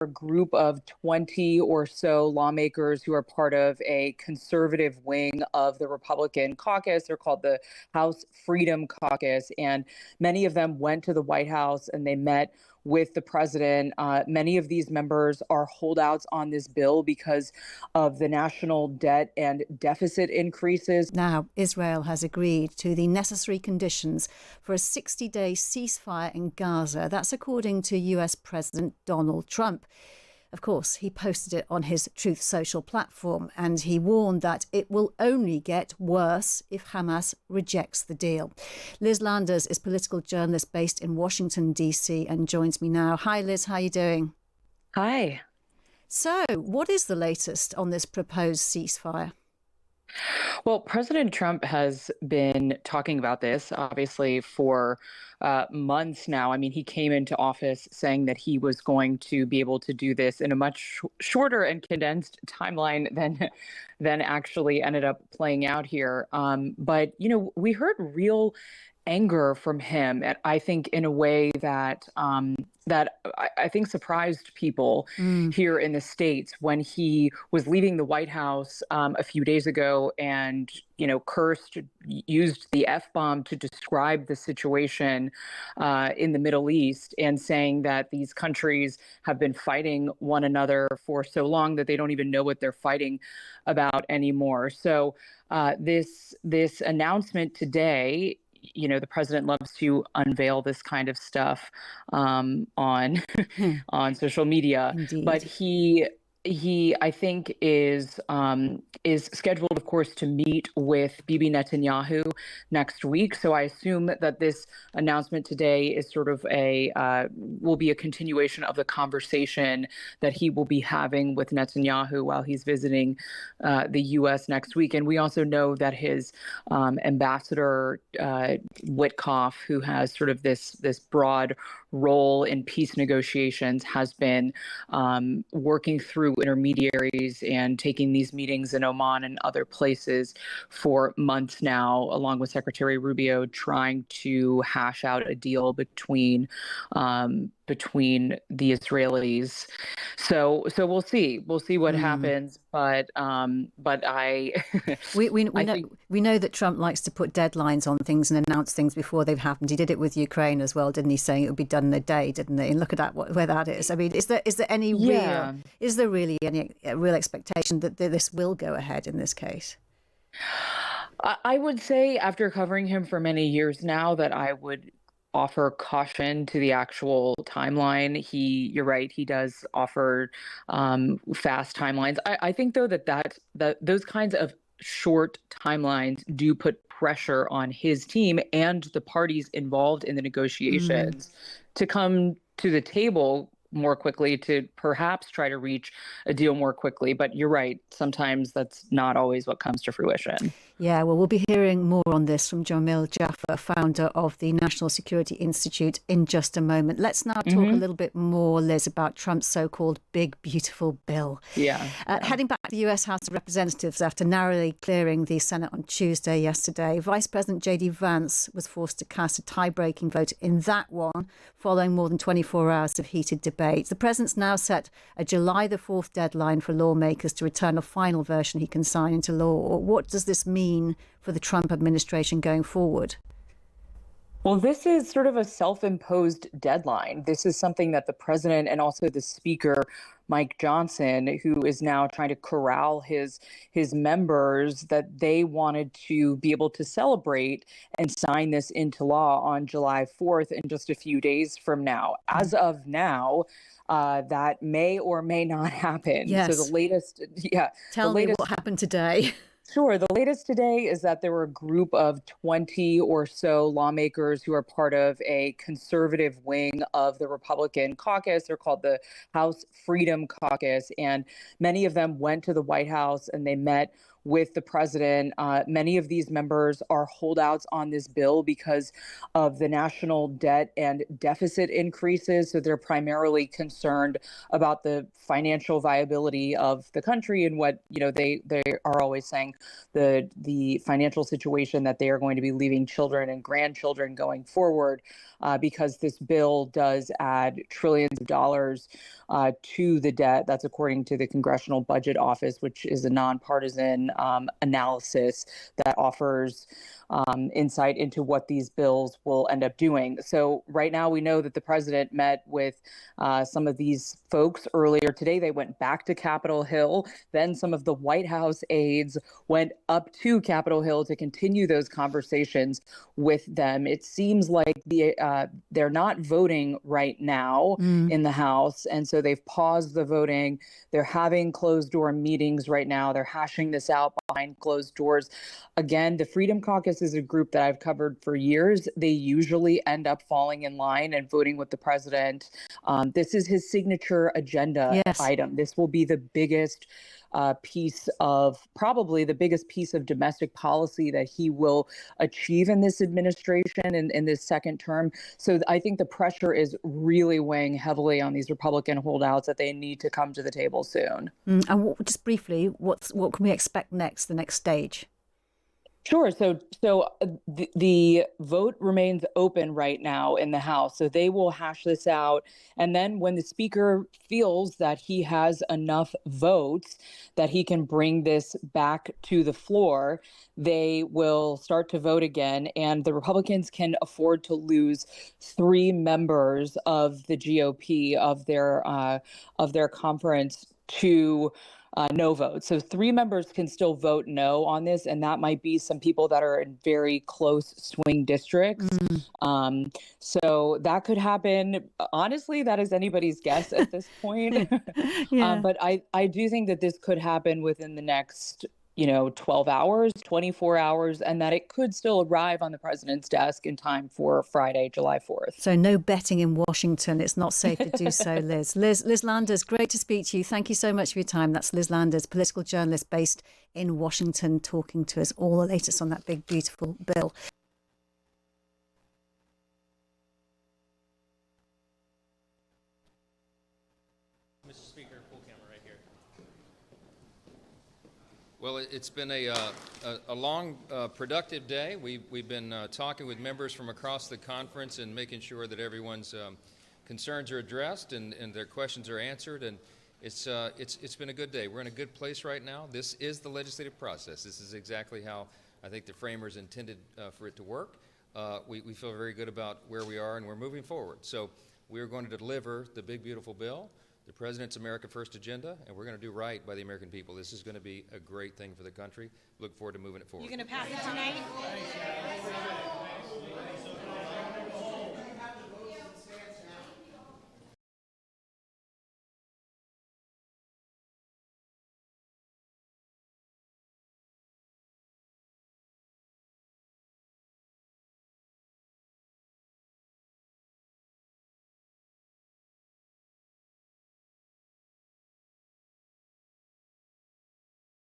a group of 20 or so lawmakers who are part of a conservative wing of the Republican caucus. They're called the House Freedom Caucus. And many of them went to the White House and they met with the president. Many of these members are holdouts on this bill because of the national debt and deficit increases. Now, Israel has agreed to the necessary conditions for a 60-day ceasefire in Gaza. That's according to US President Donald Trump. Of course, he posted it on his Truth Social platform, and he warned that it will only get worse if Hamas rejects the deal. Liz Landers is political journalist based in Washington, D.C. and joins me now. Hi, Liz. How are you doing? Hi. So, what is the latest on this proposed ceasefire? Well, President Trump has been talking about this, obviously, for months now. I mean, he came into office saying that he was going to be able to do this in a much shorter and condensed timeline than actually ended up playing out here. But, we heard real anger from him, and I think in a way that I think surprised people here in the States when he was leaving the White House a few days ago and used the F-bomb to describe the situation in the Middle East, and saying that these countries have been fighting one another for so long that they don't even know what they're fighting about anymore. So this announcement today, the president loves to unveil this kind of stuff on on social media. Indeed. But he I think is scheduled, of course, to meet with Bibi Netanyahu next week. So I assume that this announcement today is sort of will be a continuation of the conversation that he will be having with Netanyahu while he's visiting the U.S. next week. And we also know that his ambassador Witkoff, who has sort of this broad role in peace negotiations, has been working through intermediaries and taking these meetings in Oman and other places for months now, along with Secretary Rubio, trying to hash out a deal between the Israelis. So we'll see what happens. But I we know that Trump likes to put deadlines on things and announce things before they've happened. He did it with Ukraine as well, didn't he? Saying it would be done in a day, didn't he? And look at that, where that is. I mean, is there any really any real expectation that this will go ahead in this case? I would say, after covering him for many years now, that I would offer caution to the actual timeline. You're right, he does offer fast timelines. I think, though, that those kinds of short timelines do put pressure on his team and the parties involved in the negotiations to come to the table more quickly, to perhaps try to reach a deal more quickly. But you're right, sometimes that's not always what comes to fruition. Yeah, well, we'll be hearing more on this from Jamil Jaffer, founder of the National Security Institute, in just a moment. Let's now talk a little bit more, Liz, about Trump's so-called big, beautiful bill. Heading back to the US House of Representatives after narrowly clearing the Senate on Tuesday yesterday, Vice President J.D. Vance was forced to cast a tie-breaking vote in that one, following more than 24 hours of heated debate. The president's now set a July the 4th deadline for lawmakers to return a final version he can sign into law. What does this mean for the Trump administration going forward? Well, this is sort of a self-imposed deadline. This is something that the president and also the speaker, Mike Johnson, who is now trying to corral his members, that they wanted to be able to celebrate and sign this into law on July 4th, in just a few days from now. As of now, that may or may not happen. Yes. So the latest, Tell me what happened today. Sure. The latest today is that there were a group of 20 or so lawmakers who are part of a conservative wing of the Republican caucus. They're called the House Freedom Caucus. And many of them went to the White House and they met with the president. Many of these members are holdouts on this bill because of the national debt and deficit increases. So they're primarily concerned about the financial viability of the country and what, they are always saying the financial situation that they are going to be leaving children and grandchildren going forward, because this bill does add trillions of dollars to the debt. That's according to the Congressional Budget Office, which is a nonpartisan analysis that offers insight into what these bills will end up doing. So right now we know that the president met with some of these folks earlier today. They went back to Capitol Hill. Then some of the White House aides went up to Capitol Hill to continue those conversations with them. It seems like they're not voting right now in the House, and so they've paused the voting. They're having closed door meetings right now. They're hashing this out behind closed doors. Again, the Freedom Caucus is a group that I've covered for years. They usually end up falling in line and voting with the president. This is his signature agenda item. This will be the biggest probably the biggest piece of domestic policy that he will achieve in this administration and in this second term. So I think the pressure is really weighing heavily on these Republican holdouts that they need to come to the table soon. And just briefly, what can we expect next, the next stage? Sure. So the vote remains open right now in the House. So they will hash this out. And then when the speaker feels that he has enough votes that he can bring this back to the floor, they will start to vote again. And the Republicans can afford to lose 3 members of the GOP of their conference to no vote. So 3 members can still vote no on this, and that might be some people that are in very close swing districts. So that could happen. Honestly, that is anybody's guess at this point. But I do think that this could happen within the next 12 hours, 24 hours, and that it could still arrive on the president's desk in time for Friday, July 4th. So no betting in Washington. It's not safe to do so, Liz. Liz Landers, great to speak to you. Thank you so much for your time. That's Liz Landers, political journalist based in Washington, talking to us all the latest on that big, beautiful bill. Mr. Speaker, full camera right here. Well, it's been a long, productive day. We've been talking with members from across the conference and making sure that everyone's concerns are addressed and their questions are answered. And it's been a good day. We're in a good place right now. This is the legislative process. This is exactly how I think the framers intended for it to work. We feel very good about where we are, and we're moving forward. So we're going to deliver the big, beautiful bill, the President's America First agenda, and we're going to do right by the American people. This is going to be a great thing for the country. Look forward to moving it forward. You're going to pass it tonight?